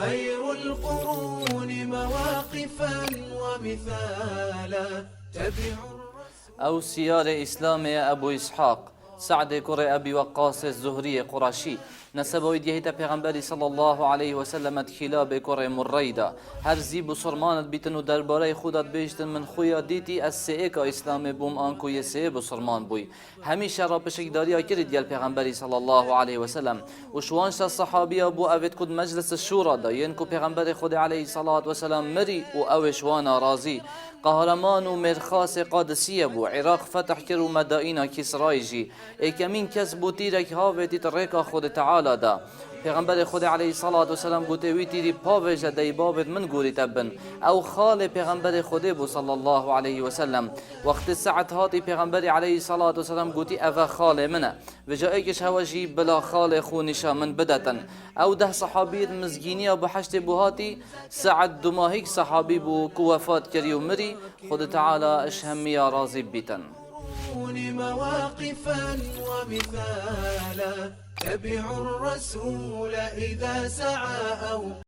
خير القرون مواقفا ومثالا تبع أو سيارة إسلامي أبو إسحاق سعد كري أبي وقاص الزهري قرشي نسبه يديه پیغمبری صلی الله علیه و سلم خلاب کره مریدا هر زیب و سرمانت بیتن و درباره خودت بیشتن من خویا دیتی از سئک اسلام بوم آنکو یه سئب و سرمان بوی همیشه را پشکداری کرد دیال پیغمبری صلی الله علیه و سلم و شوانش الصحابی ابو اوید کد مجلس الشورا دا ینکو پیغمبر خود علیه الصلاة و سلام مری و اوشوانا رازی قهرمان و مرخاص قادسیه بو عراق فتح کرو مدائنا کسرایجی ایکمین کس بو تیرک هاویتی ترکا خود تعالی دا پیغمبر خود علیه الصلاة و سلام گوته وی تیری پاوش دی بابت من گوری تبن او خال پیغمبر خود بو صلی الله علیه و سلم وقت ساعت هاتی پیغمبر علیه الصلاة و سلام گوتی اوه خال منه و جایکش هواجی بلا خال خونشا من بدتن او ده صحابیت مزگینی بو حشت بو هاتی سعد دماهیک صحابی بو کو وفات کری و مری خود تعالی اشهمی راضی بیتن مواقفا ومثالا تبع الرسول إذا سعى أو